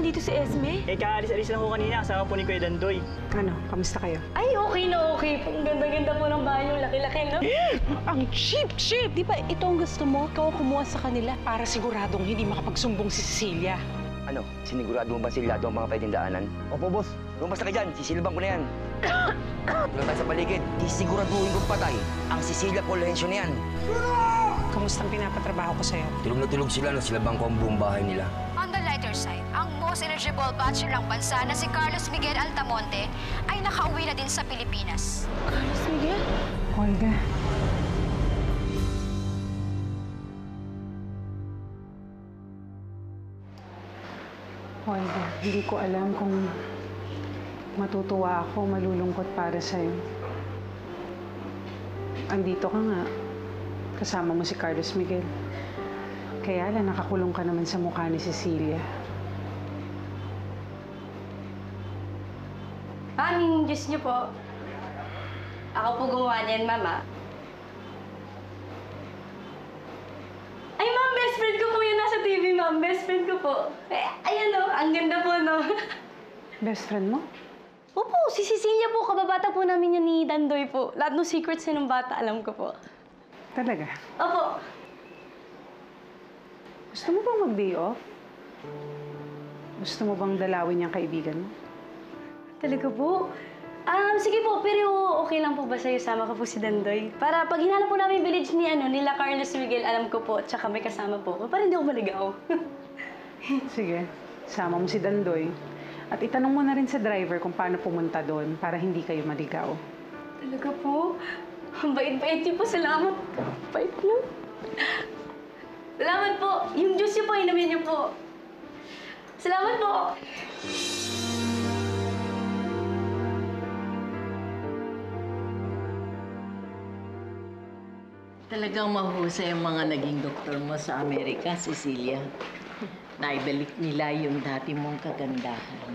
nandito si Esme? Eh, kaalis-alis lang ko kanina. Kasama po ni Kuya Dandoy. Ano, kamusta kayo? Ay, okay na okay po. Ang ganda-ganda po ng bahay yung laki-laki, no? Ang cheap! Di ba ito ang gusto mo? Ikaw ang kumuha sa kanila para siguradong hindi makapagsumbong si Cecilia. Ano, sinigurado mo ba silado ang mga pwedeng daanan? Opo, boss. Lumabas ka dyan, sisilbang ko na yan. Tulad tayo sa paligid, isiguraduhin kong patay ang Cecilia Fulgencio na yan. Kamusta ang pinapatrabaho ko sa'yo? Tulog na tulog sila nang silabang ko ang buong bahay nila. On the lighter side, ang most eligible bachelor ng bansa na si Carlos Miguel Altamonte ay nakauwi na din sa Pilipinas. Carlos Miguel? Olga. Olga, hindi ko alam kung matutuwa ako, malulungkot para sa'yo. Andito ka nga. Kasama mo si Carlos Miguel. Kaya lang, nakakulong ka naman sa mukha ni Cecilia. Ma'am, yung juice niyo po. Ako po gumawa niyan, Mama. Ay, Ma'am, best friend ko po yan nasa TV, Ma'am. Best friend ko po. Eh, ayan o, ang ganda po, no? Best friend mo? Opo, si Cecilia po. Kababata po namin yan ni Dandoy po. Lahat ng secrets niya ng bata, alam ko po. Talaga? Opo. Gusto mo bang mag-day off? Gusto mo bang dalawin yung kaibigan mo? Talaga po? Sige po, pero okay lang po ba sa'yo? Sama ka po si Dandoy? Para pag hinanap po namin yung village ni nila Carlos Miguel, alam ko po, tsaka may kasama po ko, para hindi ako maligaw. Sige, sama mo si Dandoy. At itanong mo na rin sa driver kung paano pumunta doon para hindi kayo maligaw. Talaga po? Ang bait-bait niyo po. Salamat. Bait niyo. Salamat po. Yung juice niyo po, inumin niyo po. Salamat po. Talagang mahusay ang mga naging doktor mo sa Amerika, Cecilia. Naibalik nila yung dati mong kagandahan.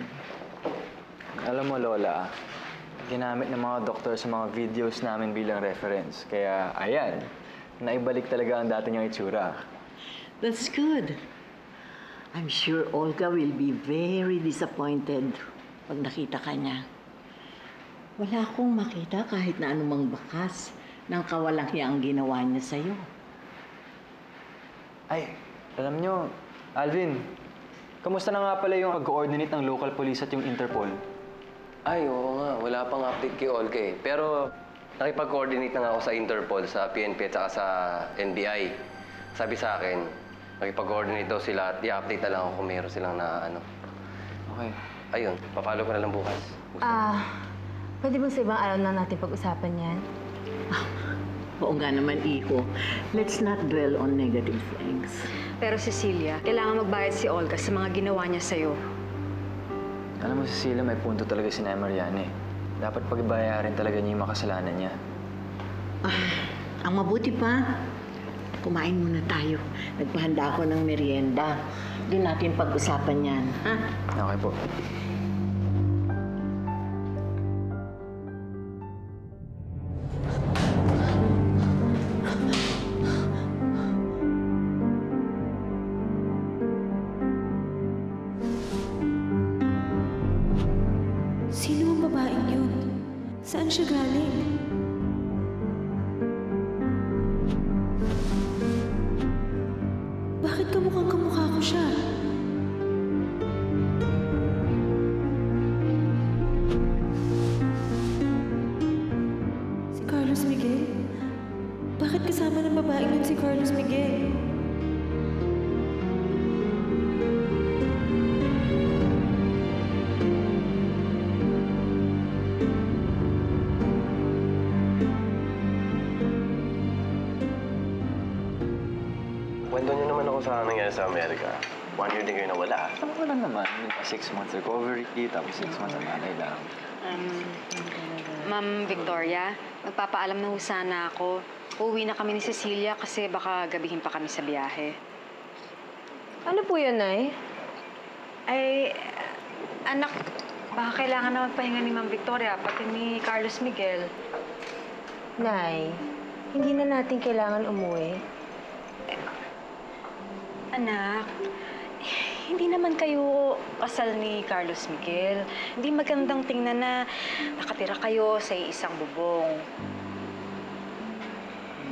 Alam mo, Lola, ginamit ng mga doktor sa mga videos namin bilang reference. Kaya, ayan, naibalik talaga ang dati niyang itsura. That's good. I'm sure Olga will be very disappointed pag nakita ka niya. Wala akong makita kahit na anumang bakas ng kawalang-hiyang ginawa niya sa'yo. Ay, alam niyo, Alvin, kamusta na nga pala yung pag-coordinate ng local police at yung Interpol? Ay, oo nga. Wala pang update kay Olga eh. Pero nakipag-coordinate na nga ako sa Interpol, sa PNP at saka sa NBI. Sabi sa akin, nakipag-coordinate daw sila at i-update na lang ako kung meron silang na ano. Okay. Ayun, papalo ko na lang bukas. Pwede ba sa ibang araw na natin pag-usapan yan? Oo nga naman, Iho. Let's not dwell on negative things. Pero Cecilia, kailangan magbayad si Olga sa mga ginawa niya sa'yo. Alam mo, Cecilia, may punto talaga si Nay Mariana eh. Dapat pagbayarin talaga niya yung makasalanan niya. Ang mabuti pa, kumain muna tayo. Nagpahanda ako ng merienda. Doon natin pag-usapan yan, ha? Okay po. Sino ang babaeng yun? Saan siya galing? Bakit kamukha ko siya? Si Carlos Miguel? Bakit kasama ng babaeng yun si Carlos Miguel? Kwento niyo naman ako sa nangyari sa Amerika. 1 year din kayo nawala. Wala naman. 6 months recovery, tapos 6 months ang nanay lang. Ma'am Victoria, magpapaalam na ho sana ako. Uuwi na kami ni Cecilia kasi baka gabihin pa kami sa biyahe. Ano po yun, Nay? Ay, anak, baka kailangan na magpahinga ni Ma'am Victoria, pati ni Carlos Miguel. Nay, hindi na natin kailangan umuwi. Anak, hindi naman kayo kasal ni Carlos Miguel. Hindi magandang tingnan na nakatira kayo sa isang bubong.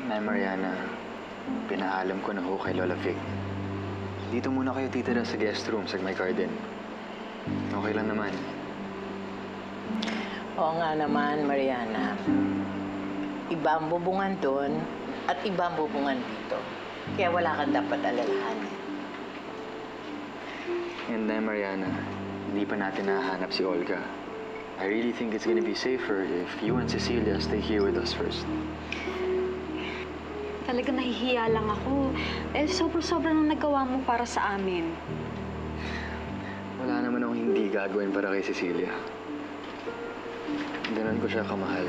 Nay Mariana, pinaalam ko na ho kay Lola Vic. Dito muna kayo titira sa guest room sa may garden. Okay lang naman. Oo nga naman, Mariana. Iba ang bubungan doon at iba ang bubungan dito. Kaya wala kang dapat alalahanin. And then, Mariana, hindi pa natin nahanap si Olga. I really think it's gonna be safer if you and Cecilia stay here with us first. Talaga nahihiya lang ako. Sobrang nang nagawa mo para sa amin. Wala naman akong hindi gagawin para kay Cecilia. Ganun ko siya kamahal.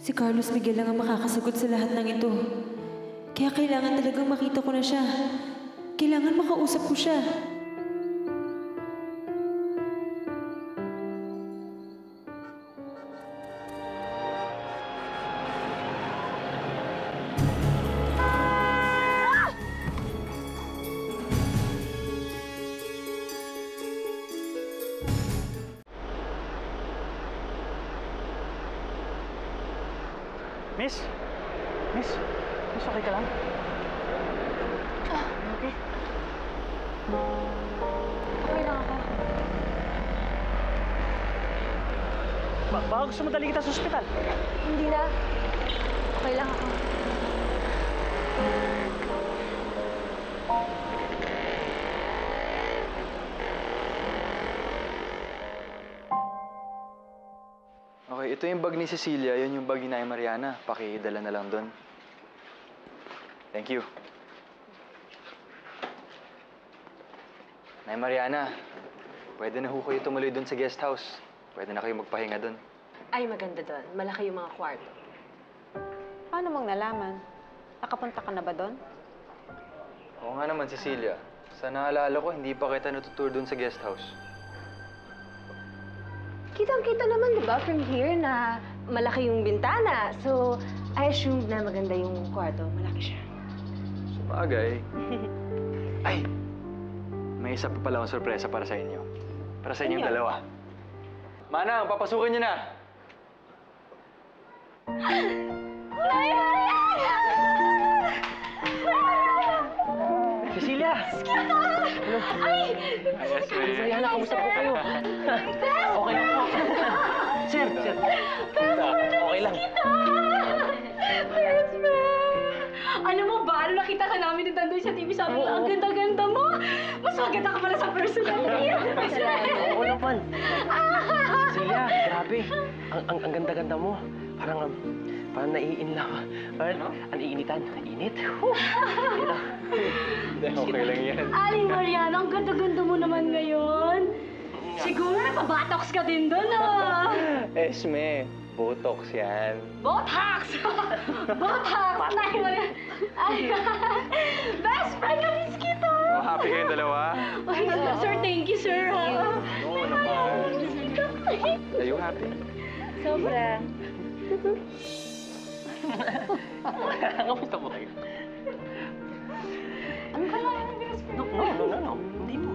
Si Carlos Miguel lang ang makakasagot sa lahat ng ito. Kaya kailangan talagang makita ko na siya. Kailangan makausap ko siya. Miss? Miss? Miss, okay ka lang? Okay. Okay lang ako. Baka gusto mo dali kita sa ospital? Hindi na. Okay lang ako. Okay, ito yung bag ni Cecilia. Yun yung bag ni Nay Mariana. Pakidala na lang doon. Thank you. Nay Mariana, pwede na ho kayo tumuloy doon sa guest house. Pwede na kayo magpahinga doon. Ay, maganda doon. Malaki yung mga kwarto. Paano mong nalaman? Nakapunta ka na ba doon? Oo nga naman, Cecilia. Sa naalala ko, hindi pa kita natutour doon sa guest house. Kitang-kita naman, di ba, from here na malaki yung bintana. So, I assumed na maganda yung kwarto. Malaki siya. Sabagay. Ay! May isa pa pala akong sorpresa para sa inyo. Para sa inyong dalawa. Manang, papasukin niyo na! Cecilia! Ay! Yes, ma'am. Mariana, kamusta po kayo? Okay lang po. Sir! Okay lang. Yes, ma'am! Alam mo ba, ano nakita ka namin ni Tandoy sa TV, sabi ang ganda-ganda mo! Mas maganda ka pala sa personal niya! Oo naman. Cecilia, grabe. Ang ganda-ganda mo. Parang naiin lang. Parang ang iinitan. Init. Dito. Okay lang yan. Aling Mariana, ang ganda-ganda mo naman ngayon. Siguro napabatox ka din doon, ah! Esme, Botox yan. Botox! Botox! Nay, Mariana. Ay, best friend na miss kita! Oh, happy kayong dalawa? Ay, sir, thank you, sir. Oo naman. Are you happy? Sobra. Kamusta po kayo? Ano ka lang ang best friend? No. Hindi mo.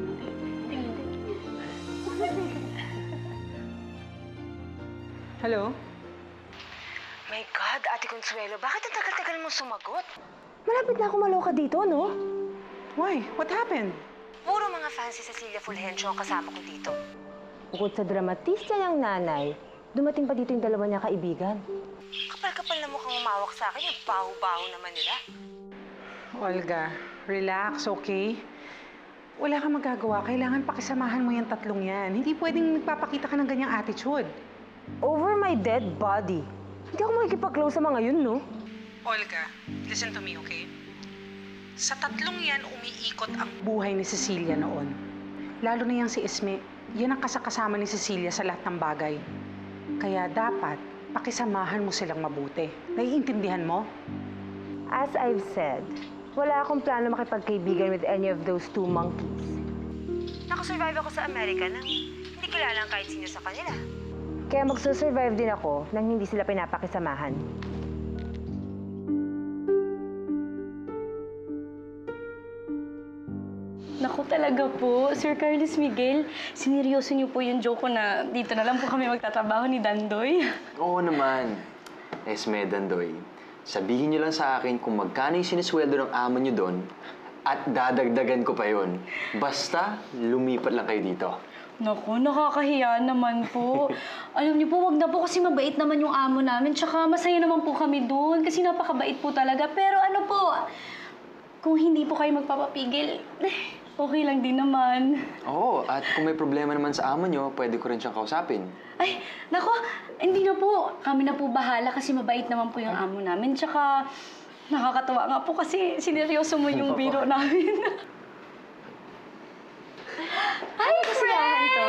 Hello? My God, Ate Consuelo, bakit ang tagal-tagal mo sumagot? Malapit na ako maloka dito, no? Why? What happened? Puro mga fans si Cecilia Fulgencio ang kasama ko dito. Bukod sa dramatista niyang nanay, dumating pa dito yung dalawa niya kaibigan. Kapal-kapal na mukhang umawak sa akin, yung baho-baho naman nila. Olga, relax, okay? Wala kang magagawa. Kailangan pakisamahan mo yung tatlong yan. Hindi pwedeng nagpapakita ka ng ganyang attitude. Over my dead body. Hindi ako makikipag-close sa mga yun, no? Olga, listen to me, okay? Sa tatlong yan, umiikot ang buhay ni Cecilia noon. Lalo na yang si Esme, yan ang kasakasama ni Cecilia sa lahat ng bagay. Kaya dapat, pakisamahan mo silang mabuti. Naiintindihan mo? As I've said, wala akong plano makipagkaibigan with any of those two monkeys. Nakasurvive ako sa Amerika nang hindi kilala ang kahit sino sa kanila. Kaya magsusurvive din ako nang hindi sila pinapakisamahan. Naku talaga po, Sir Carlos Miguel, sineryoso niyo po yung joke ko na dito na lang po kami magtatrabaho ni Dandoy. Oo naman. Esme, Dandoy, sabihin niyo lang sa akin kung magkano yung sinisweldo ng amo niyo doon at dadagdagan ko pa yon. Basta, lumipat lang kayo dito. Naku, nakakahiya naman po. Alam niyo po, wag na po kasi mabait naman yung amo namin. Tsaka masaya naman po kami doon kasi napakabait po talaga. Pero ano po, kung hindi po kayo magpapapigil, okay lang din naman. Oo, at kung may problema naman sa amo niyo, pwede ko rin siyang kausapin. Ay, naku, hindi na po. Kami na po bahala kasi mabait naman po yung amo namin. Tsaka nakakatawa nga po kasi sineryoso mo yung biro namin. Ay, kasiyahan to.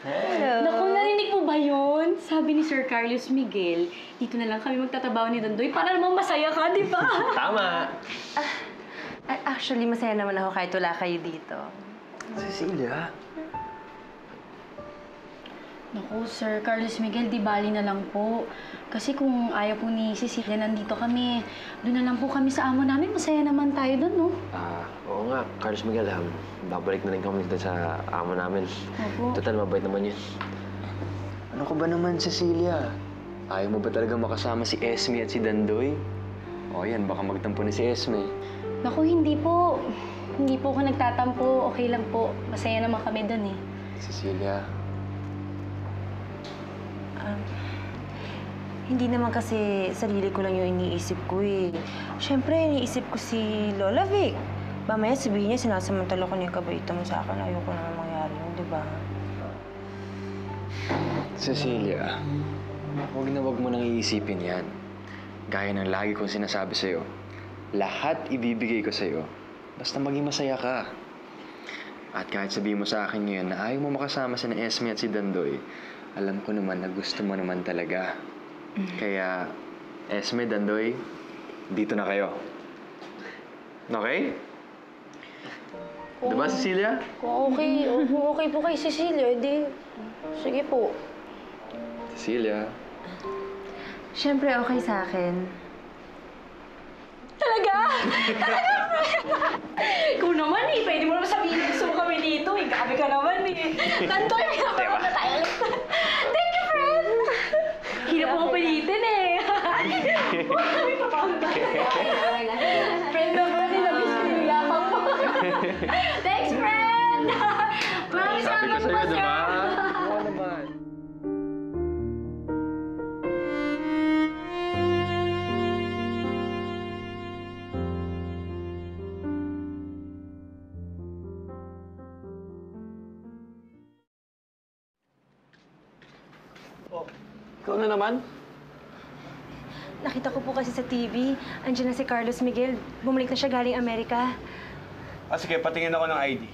Hello. Naku, narinig mo ba yun? Sabi ni Sir Carlos Miguel, dito na lang kami magtatabaho ni Dandoy para naman masaya ka, di ba? Tama! Actually, masaya naman ako kahit wala kayo dito. Cecilia? Naku, Sir Carlos Miguel, di bali na lang po. Kasi kung ayaw po ni Cecilia nandito kami, doon na lang po kami sa amo namin. Masaya naman tayo doon, no? Oo nga, Carlos Miguel, babalik na rin kami dito sa amo namin. Opo. Total, mabait naman yun. Ano ka ba naman, Cecilia? Ayaw mo ba talaga makasama si Esme at si Dandoy? O yan, baka magtampo ni si Esme. Naku, hindi po. Hindi po ako nagtatampo. Okay lang po. Masaya naman kami doon, eh. Cecilia? Hindi naman kasi sarili ko lang yung iniisip ko eh. Siyempre, iniisip ko si Lola Vic. Mamaya sabihin niya, sinasamantala ko na yung kabaitan mo sa akin. Ayoko naman mangyari yun, di ba? Cecilia, huwag mo nang iisipin yan. Gaya ng lagi kong sinasabi sa'yo, lahat ibibigay ko sa'yo, basta maging masaya ka. At kahit sabihin mo sa akin ngayon na ayaw mo makasama si Esme at si Dandoy, alam ko naman na gusto mo naman talaga. Kaya, Esme, Dandoy, dito na kayo. Okay? Diba, Cecilia? Kung okay po kay Cecilia, edi sige po. Cecilia? Siyempre, okay sa akin. Talaga? Kung naman eh, pwede mo naman sabihin na gusto mo kami dito eh. Gabi ka naman eh. Tantoy, may naman na tayo. Thank you, friend! Hirap mo pilitin eh. May papakita. Friend naman eh, nabis ko yung yapang mo. Thanks, friend! Maraming salamat po, sir. Oo naman. Ikaw na naman? Nakita ko po kasi sa TV, andyan na si Carlos Miguel. Bumalik na siya galing Amerika. Sige, patingin ako ng ID.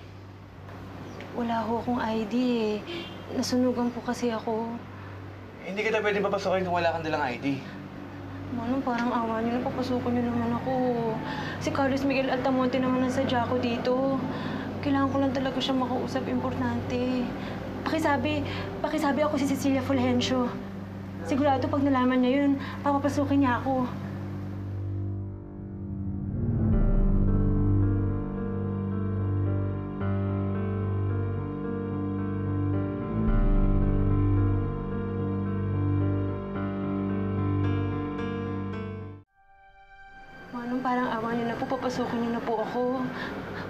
Wala ho akong ID eh. Nasunugan po kasi ako. Hindi kita pwede papasukin kung wala kang dalang ID. Manong, parang awa niyo na papasukan niyo naman ako. Si Carlos Miguel Altamonte naman ang sadya ko dito. Kailangan ko lang talaga siya makausap. Importante. Pakisabi ako si Cecilia Fulgencio. Sigurado pag nalaman niya yun, papapasukin niya ako. Manong, parang awa niyo na po, papasukin niyo na po ako.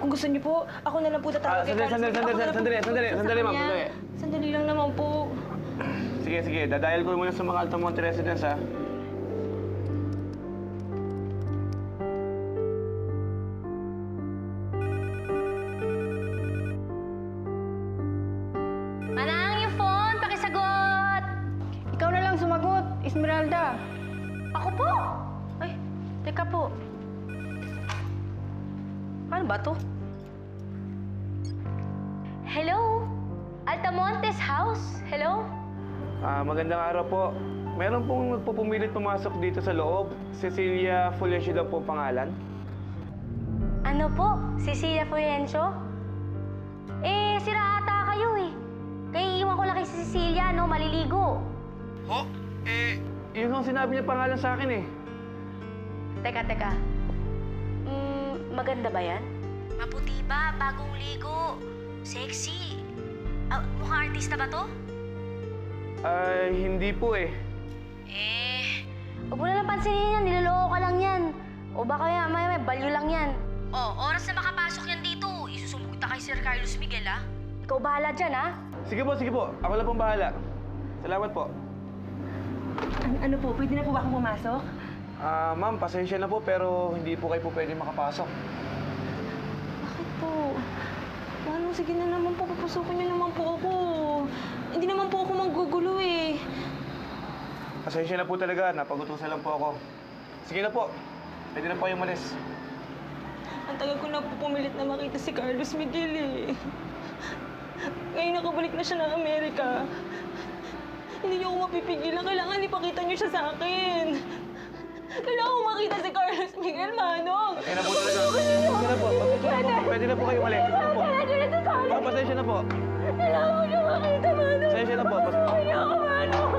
Kung gusto niyo po, ako na lang po tatawag kay Carlos. Sandali, ma'am, sandali. Sandali lang naman po. Sige, dadayal ko muna sa mga Altamonte residence, ha? Manang, yung phone! Pakisagot! Ikaw na lang sumagot, Esmeralda. Ako po? Ay, teka po. Ano ba to? Hello? Altamonte's house? Hello? Magandang araw po. Meron pong nagpupumilit pumasok dito sa loob. Cecilia Fulgencio daw po pangalan. Ano po? Cecilia Fulgencio? Eh, sira ata kayo eh. Kaya iiwan ko lang kay Cecilia, no? Maliligo. Ho? Yun ang sinabi niya pangalan sa akin eh. Teka. Maganda ba yan? Maputi ba? Bagong ligo. Sexy. Mukhang artista ba to? Hindi po eh. Huwag mo na lang pansinin yan. Niloloko ka lang yan. O baka may balyo lang yan. Oras na makapasok yan dito. Isusumugod na kay Sir Carlos Miguel, ha? Ikaw bahala dyan, ha? Sige po. Ako lang pong bahala. Salamat po. Ano po? Pwede na po ba akong pumasok? Ma'am, pasensya na po pero hindi po kayo po pwede makapasok. Bakit po? Manong, sige na naman po. Papasukin niyo naman po ako. Hindi naman po ako manggugulo eh. Pasensya na po talaga. Napagutusan lang po ako. Sige na po. Pwede na po kayong umalis. Ang tagal ko na po pumilit na makita si Carlos Miguel eh. Ngayon nakabalik na siya ng Amerika. Hindi niyo ako mapipigilan. Kailangan ipakita niyo siya sa akin. Kailangan ko makita si Carlos Miguel, Manong. Pasensya na po talaga. Sige na po. Pwede na po kayong umalis. Sige na po. Pasensya na po. Kailangan ko siya makita, Manong. Pasensya na po. Kaya ako, Manong.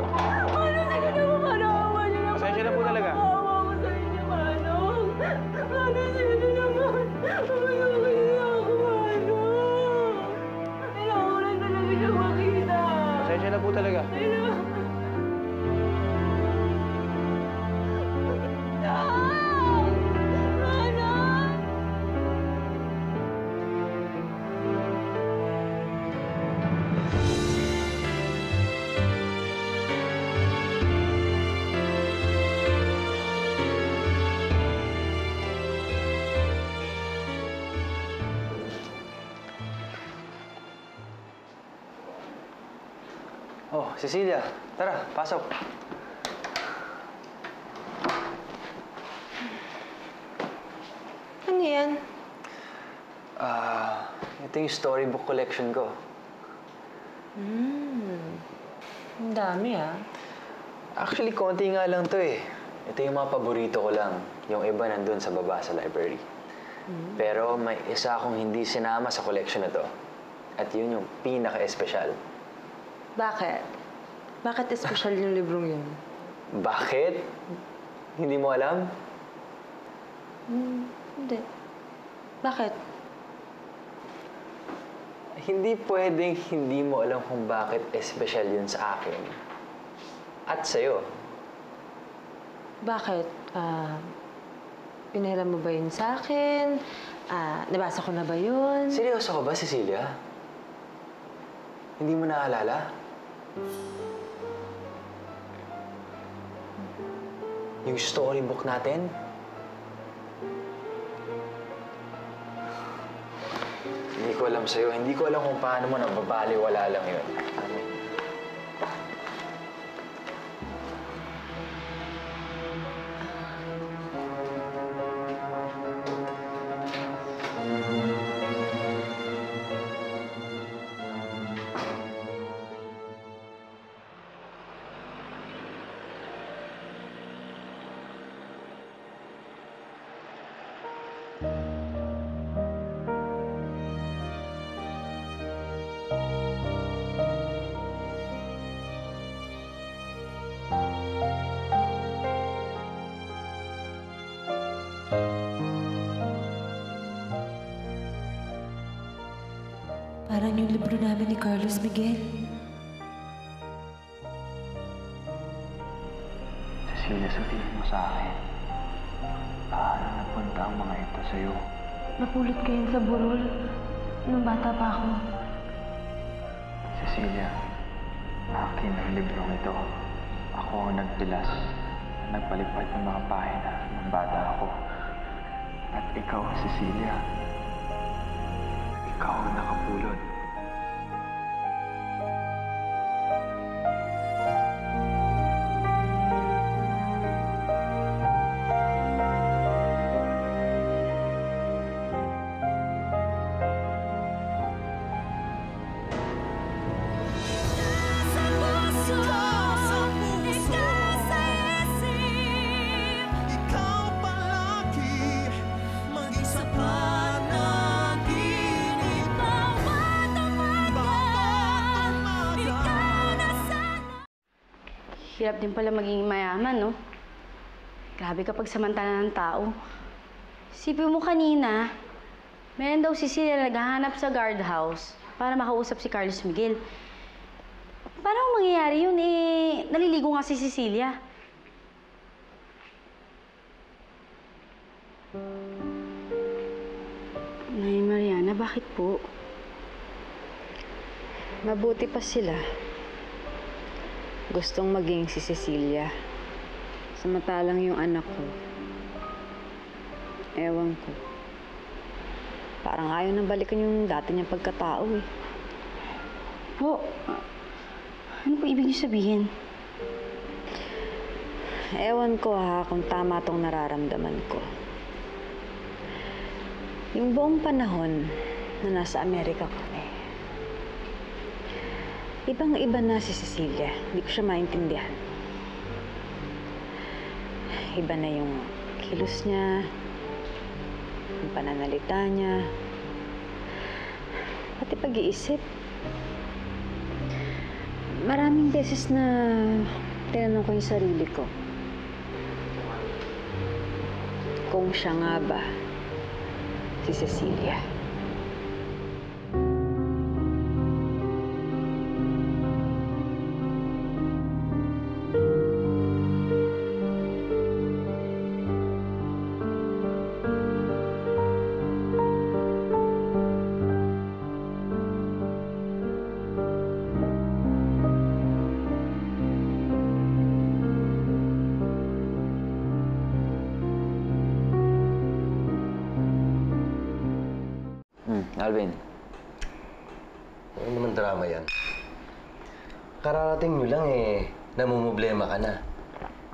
Manong, sige na po. Manawa niyo na. Pasensya na po talaga. Manawa ko sa inyo, Manong. Manong, sige na naman. Manong, kaya ako, Manong. Kailangan ko lang talaga siya makita. Pasensya na po talaga. Oh, Cecilia, tara, pasok. Ano yan? Ito yung storybook collection ko. Ang dami ah. Actually, konti nga lang to eh. Ito yung mga paborito ko lang. Yung iba nandun sa baba sa library. Pero may isa akong hindi sinama sa collection na to. At yun yung pinaka-espesyal. Bakit? Bakit espesyal yung librong yun? Bakit? Hindi mo alam? Hindi. Bakit? Hindi pwedeng hindi mo alam kung bakit espesyal yun sa akin. At sa'yo. Bakit? Pinahiram mo ba yun sa akin? Nabasa ko na ba yun? Seryoso ka ba, Cecilia? Hindi mo naalala? Yung storybook natin? Hindi ko alam sa'yo. Hindi ko alam kung paano mo nababaliwala lang yun. Parang yung libro namin ni Carlos Miguel. Cecilia, sabihin mo sa akin, paano napunta ang mga ito sa'yo? Napulot ko yun sa burol nung bata pa ako. Cecilia, akin ang librong ito. Ako ang nagpilas, nagpalipad ng mga pahina ng bata ako. At ikaw, Cecilia, ikaw ang nakapulot. Hirap din pala maging mayaman, no? Grabe kapag samantala ng tao. Isipin mo kanina, meron daw si Cecilia naghahanap sa guardhouse para makausap si Carlos Miguel. Paano mangyayari yun? Naliligo nga si Cecilia. Nay Mariana, bakit po? Mabuti pa sila. Gustong maging si Cecilia. Samantalang yung anak ko. Ewan ko. Parang ayaw nang balikan yung dati niyang pagkatao eh. Po, ano po ibig niyo sabihin? Ewan ko ha kung tama tong nararamdaman ko. Yung buong panahon na nasa Amerika kami, ibang-iba na si Cecilia. Hindi ko siya maintindihan. Iba na yung kilos niya, yung pananalita niya, pati pag-iisip. Maraming beses na tinanong ko yung sarili ko kung siya nga ba si Cecilia. Alvin. Ano naman drama yan? Kararating nyo lang namumblema ka na.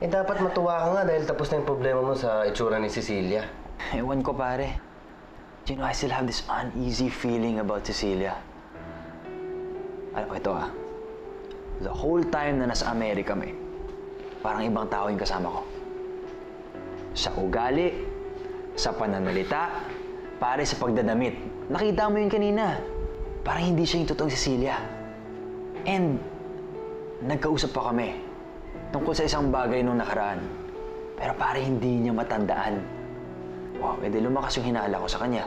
Dapat matuwa ka nga dahil tapos na yung problema mo sa itsura ni Cecilia. Ewan ko, pare. You know, I still have this uneasy feeling about Cecilia. Ano, ito The whole time na nasa Amerika kami, parang ibang tao yung kasama ko. Sa ugali, sa pananalita, pare sa pagdadamit. Nakita mo yun kanina. Parang hindi siya yung totoong Cecilia. And, nagkausap pa kami tungkol sa isang bagay nung nakaraan. Pero pare hindi niya matandaan. Wow, edi lumakas yung hinala ko sa kanya.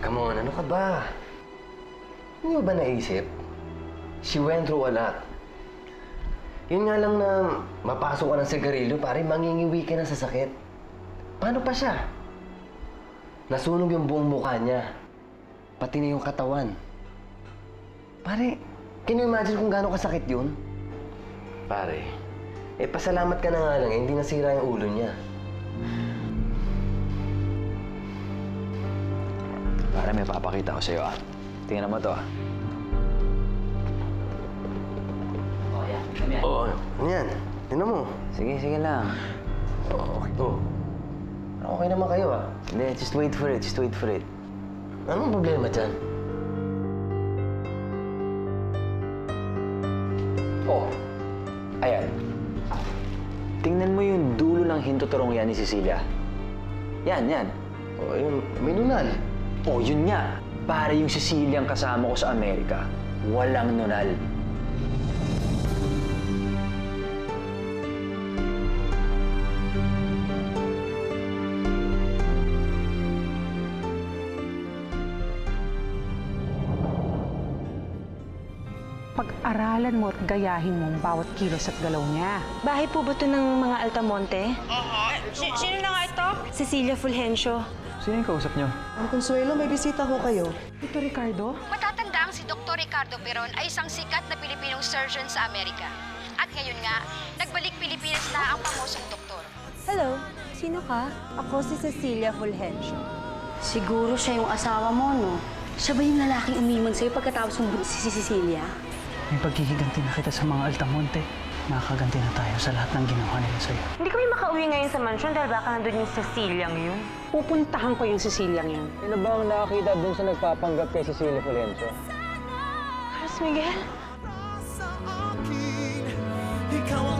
Come on, ano ka ba? Hindi mo ba naisip? She went through a lot. Yun nga lang na mapasok ka ng sigarilyo, pare, mangingiwi ka na sa sakit. Paano pa siya? Nasunog yung buong mukha niya. Pati na yung katawan. Pare, can you imagine kung gaano kasakit yun? Pare, pasalamat ka na nga lang, hindi nasira yung ulo niya. Pare, may papakita ko sa'yo, Tingnan mo to, Oo, ano yan? Tingnan mo. Sige, sige lang. Okay. Okay naman kayo, Hindi, just wait for it. Just wait for it. Anong problema dyan? Ayan. Tingnan mo yung dulo ng hintuturong yan ni Cecilia. Yan. Yun, may nunal. Yun nga. Para yung Cecilia ang kasama ko sa Amerika, walang nunal. Pag-aralan mo at gayahin mo ang bawat kilos at galaw niya. Bahay po ba ito ng mga Altamonte? Sino na nga ito? Cecilia Fulgencio. Sino yung kausap niyo? Ang Consuelo, may bisita ho kayo. Ito, Ricardo? Matatandaang si Dr. Ricardo Peron ay isang sikat na Pilipinong surgeon sa Amerika. At ngayon nga, nagbalik Pilipinas na ang pamosong doktor. Hello, sino ka? Ako si Cecilia Fulgencio. Siguro siya yung asawa mo, no? Siya ba yung lalaking umimon sa'yo pagkatapos mong si Cecilia? May paghihiganti na kita sa mga Altamonte. Makakaganti na tayo sa lahat ng ginawa nila sa'yo. Hindi kami makauwi ngayon sa mansyon dahil baka nandun yung Ceciliang yun. Pupuntahan ko yung Ceciliang yun. Sino ba ang nakakita dun sa nagpapanggap kay Cecilia Fulgencio? Carlos Miguel? Ikaw ang